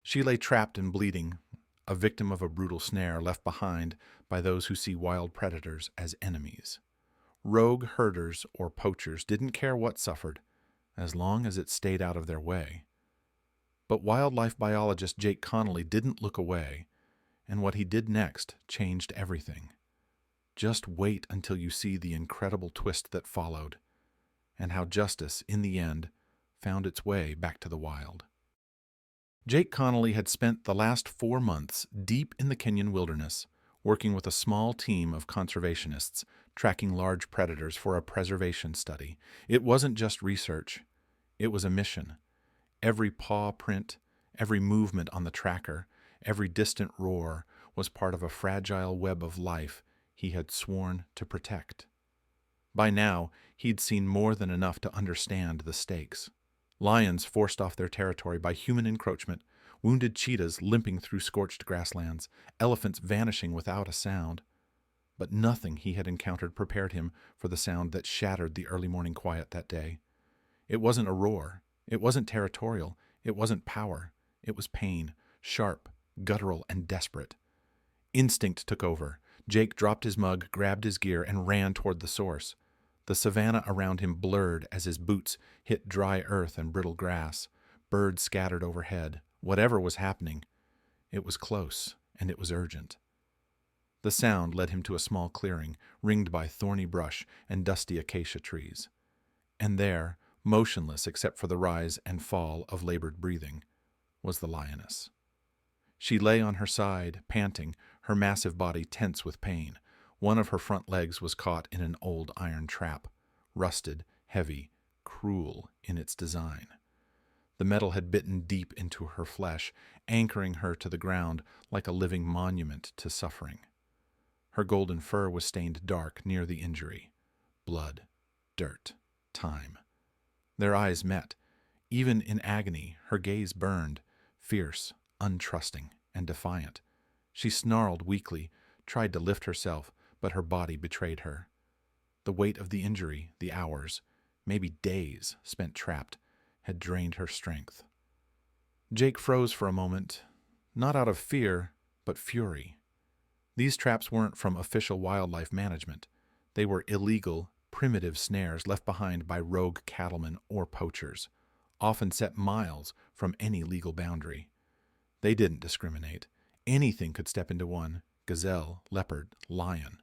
She lay trapped and bleeding, a victim of a brutal snare left behind by those who see wild predators as enemies. Rogue herders or poachers didn't care what suffered, as long as it stayed out of their way. But wildlife biologist Jake Connolly didn't look away, and what he did next changed everything. Just wait until you see the incredible twist that followed, and how justice, in the end, found its way back to the wild. Jake Connolly had spent the last 4 months deep in the Kenyan wilderness, working with a small team of conservationists, tracking large predators for a preservation study. It wasn't just research, it was a mission. Every paw print, every movement on the tracker, every distant roar was part of a fragile web of life he had sworn to protect. By now, he'd seen more than enough to understand the stakes. Lions forced off their territory by human encroachment, wounded cheetahs limping through scorched grasslands, elephants vanishing without a sound. But nothing he had encountered prepared him for the sound that shattered the early morning quiet that day. It wasn't a roar. It wasn't territorial. It wasn't power. It was pain, sharp, guttural, and desperate. Instinct took over. Jake dropped his mug, grabbed his gear, and ran toward the source. The savanna around him blurred as his boots hit dry earth and brittle grass. Birds scattered overhead. Whatever was happening, it was close, and it was urgent. The sound led him to a small clearing, ringed by thorny brush and dusty acacia trees. And there, motionless except for the rise and fall of labored breathing, was the lioness. She lay on her side, panting, her massive body tense with pain. One of her front legs was caught in an old iron trap, rusted, heavy, cruel in its design. The metal had bitten deep into her flesh, anchoring her to the ground like a living monument to suffering. Her golden fur was stained dark near the injury. Blood, dirt, time. Their eyes met. Even in agony, her gaze burned, fierce, untrusting, and defiant. She snarled weakly, tried to lift herself, but her body betrayed her. The weight of the injury, the hours, maybe days spent trapped, had drained her strength. Jake froze for a moment, not out of fear, but fury. These traps weren't from official wildlife management. They were illegal, primitive snares left behind by rogue cattlemen or poachers, often set miles from any legal boundary. They didn't discriminate. Anything could step into one: gazelle, leopard, lion.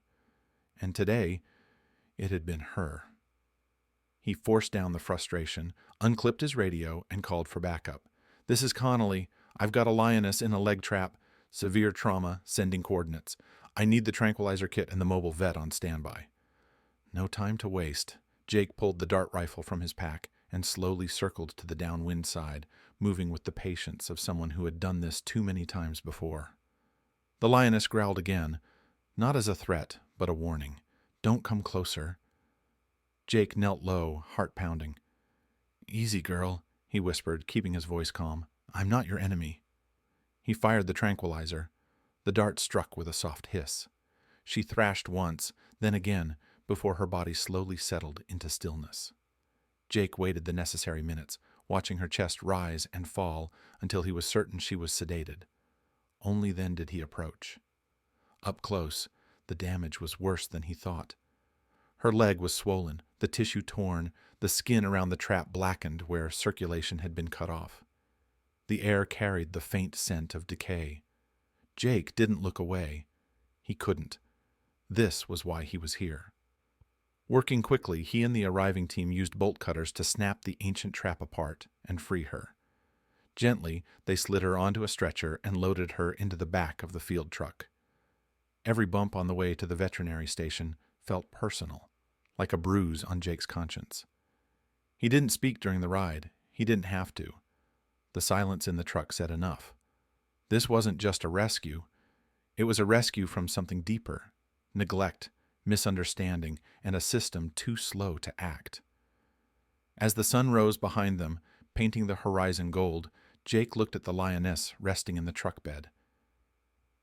And today, it had been her. He forced down the frustration, unclipped his radio, and called for backup. "This is Connolly. I've got a lioness in a leg trap. Severe trauma, sending coordinates. I need the tranquilizer kit and the mobile vet on standby." No time to waste. Jake pulled the dart rifle from his pack and slowly circled to the downwind side, moving with the patience of someone who had done this too many times before. The lioness growled again, not as a threat, but a warning. "Don't come closer." Jake knelt low, heart pounding. "Easy, girl," he whispered, keeping his voice calm. "I'm not your enemy." He fired the tranquilizer. The dart struck with a soft hiss. She thrashed once, then again, before her body slowly settled into stillness. Jake waited the necessary minutes, watching her chest rise and fall until he was certain she was sedated. Only then did he approach. Up close, the damage was worse than he thought. Her leg was swollen, the tissue torn, the skin around the trap blackened where circulation had been cut off. The air carried the faint scent of decay. Jake didn't look away. He couldn't. This was why he was here. Working quickly, he and the arriving team used bolt cutters to snap the ancient trap apart and free her. Gently, they slid her onto a stretcher and loaded her into the back of the field truck. Every bump on the way to the veterinary station felt personal, like a bruise on Jake's conscience. He didn't speak during the ride. He didn't have to. The silence in the truck said enough. This wasn't just a rescue. It was a rescue from something deeper: neglect, misunderstanding, and a system too slow to act. As the sun rose behind them, painting the horizon gold, Jake looked at the lioness resting in the truck bed.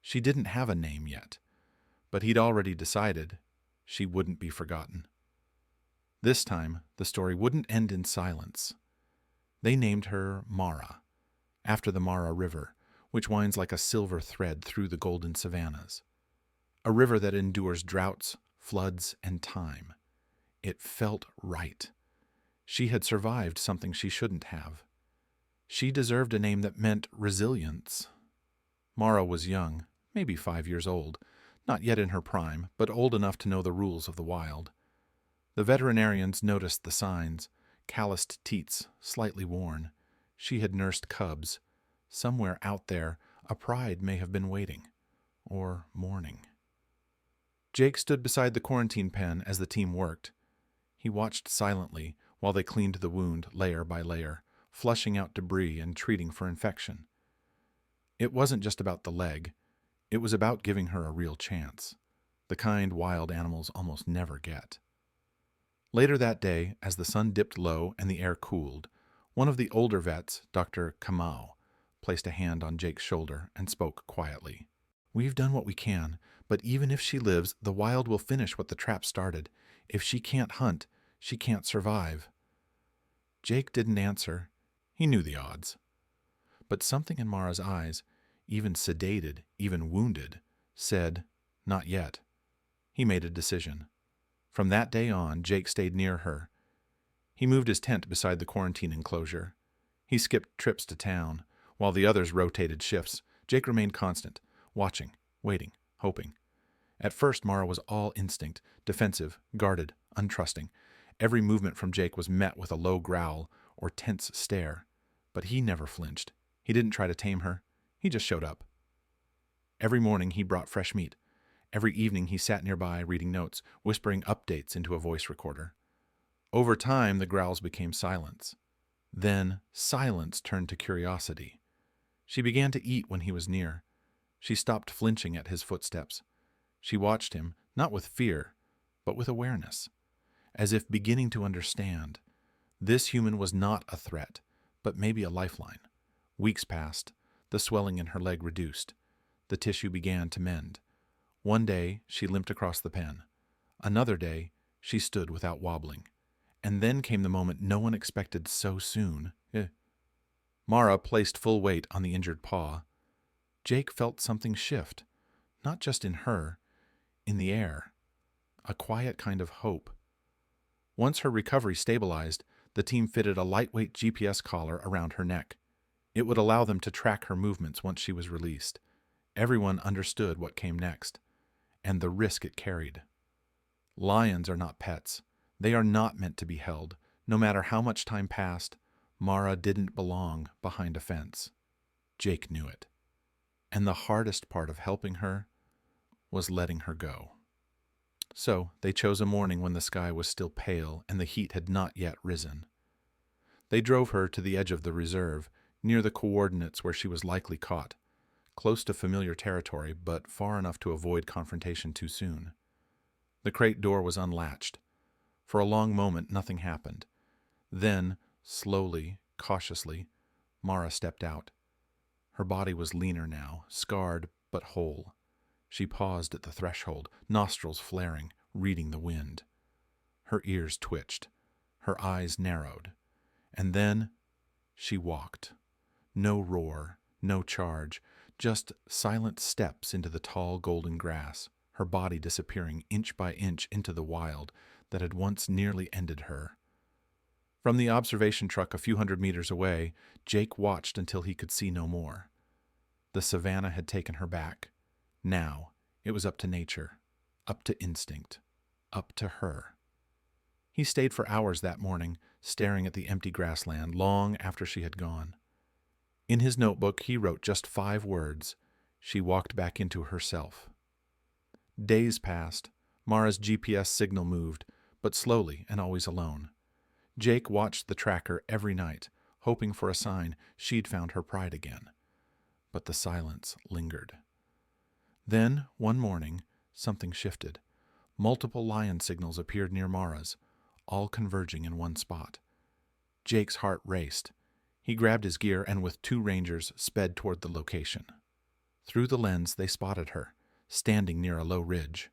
She didn't have a name yet, but he'd already decided she wouldn't be forgotten. This time, the story wouldn't end in silence. They named her Mara, after the Mara River, which winds like a silver thread through the golden savannas. A river that endures droughts, floods, and time. It felt right. She had survived something she shouldn't have. She deserved a name that meant resilience. Mara was young, maybe 5 years old, not yet in her prime, but old enough to know the rules of the wild. The veterinarians noticed the signs: calloused teats, slightly worn. She had nursed cubs. Somewhere out there, a pride may have been waiting, or mourning. Jake stood beside the quarantine pen as the team worked. He watched silently while they cleaned the wound layer by layer, flushing out debris and treating for infection. It wasn't just about the leg. It was about giving her a real chance, the kind wild animals almost never get. Later that day, as the sun dipped low and the air cooled, one of the older vets, Dr. Kamau, placed a hand on Jake's shoulder and spoke quietly. "We've done what we can, but even if she lives, the wild will finish what the trap started. If she can't hunt, she can't survive." Jake didn't answer. He knew the odds. But something in Mara's eyes, even sedated, even wounded, said, "Not yet." He made a decision. From that day on, Jake stayed near her. He moved his tent beside the quarantine enclosure. He skipped trips to town. While the others rotated shifts, Jake remained constant, watching, waiting, hoping. At first, Mara was all instinct, defensive, guarded, untrusting. Every movement from Jake was met with a low growl or tense stare. But he never flinched. He didn't try to tame her. He just showed up. Every morning he brought fresh meat. Every evening he sat nearby reading notes, whispering updates into a voice recorder. Over time, the growls became silence. Then silence turned to curiosity. She began to eat when he was near. She stopped flinching at his footsteps. She watched him, not with fear, but with awareness, as if beginning to understand. This human was not a threat, but maybe a lifeline. Weeks passed. The swelling in her leg reduced. The tissue began to mend. One day, she limped across the pen. Another day, she stood without wobbling. And then came the moment no one expected so soon. Mara placed full weight on the injured paw. Jake felt something shift, not just in her, in the air. A quiet kind of hope. Once her recovery stabilized, the team fitted a lightweight GPS collar around her neck. It would allow them to track her movements once she was released. Everyone understood what came next, and the risk it carried. Lions are not pets. They are not meant to be held. No matter how much time passed, Mara didn't belong behind a fence. Jake knew it. And the hardest part of helping her was letting her go. So they chose a morning when the sky was still pale and the heat had not yet risen. They drove her to the edge of the reserve, near the coordinates where she was likely caught, close to familiar territory, but far enough to avoid confrontation too soon. The crate door was unlatched. For a long moment, nothing happened. Then, slowly, cautiously, Mara stepped out. Her body was leaner now, scarred but whole. She paused at the threshold, nostrils flaring, reading the wind. Her ears twitched. Her eyes narrowed. And then she walked. No roar, no charge, just silent steps into the tall golden grass, her body disappearing inch by inch into the wild that had once nearly ended her. From the observation truck a few hundred meters away, Jake watched until he could see no more. The savannah had taken her back. Now, it was up to nature, up to instinct, up to her. He stayed for hours that morning, staring at the empty grassland long after she had gone. In his notebook, he wrote just 5 words. She walked back into herself. Days passed. Mara's GPS signal moved, but slowly and always alone. Jake watched the tracker every night, hoping for a sign she'd found her pride again. But the silence lingered. Then, one morning, something shifted. Multiple lion signals appeared near Mara's, all converging in one spot. Jake's heart raced. He grabbed his gear and with 2 rangers sped toward the location. Through the lens, they spotted her, standing near a low ridge.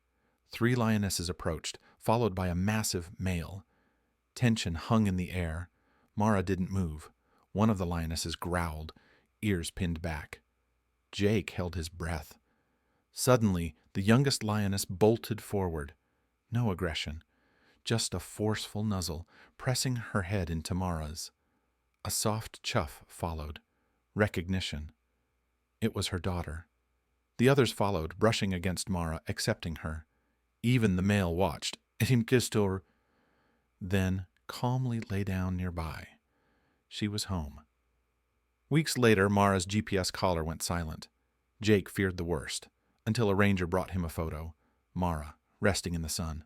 3 lionesses approached, followed by a massive male. Tension hung in the air. Mara didn't move. One of the lionesses growled, ears pinned back. Jake held his breath. Suddenly, the youngest lioness bolted forward. No aggression, just a forceful nuzzle, pressing her head into Mara's. A soft chuff followed. Recognition. It was her daughter. The others followed, brushing against Mara, accepting her. Even the male watched. Etim kistor. Then calmly lay down nearby. She was home. Weeks later, Mara's GPS collar went silent. Jake feared the worst, until a ranger brought him a photo. Mara, resting in the sun.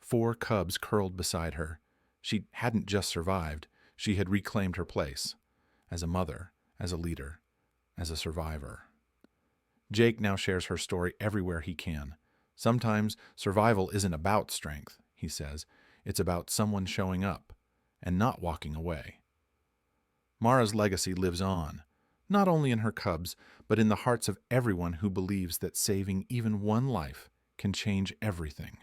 4 cubs curled beside her. She hadn't just survived, she had reclaimed her place. As a mother, as a leader, as a survivor. Jake now shares her story everywhere he can. Sometimes survival isn't about strength, he says. It's about someone showing up and not walking away. Mara's legacy lives on, not only in her cubs, but in the hearts of everyone who believes that saving even one life can change everything.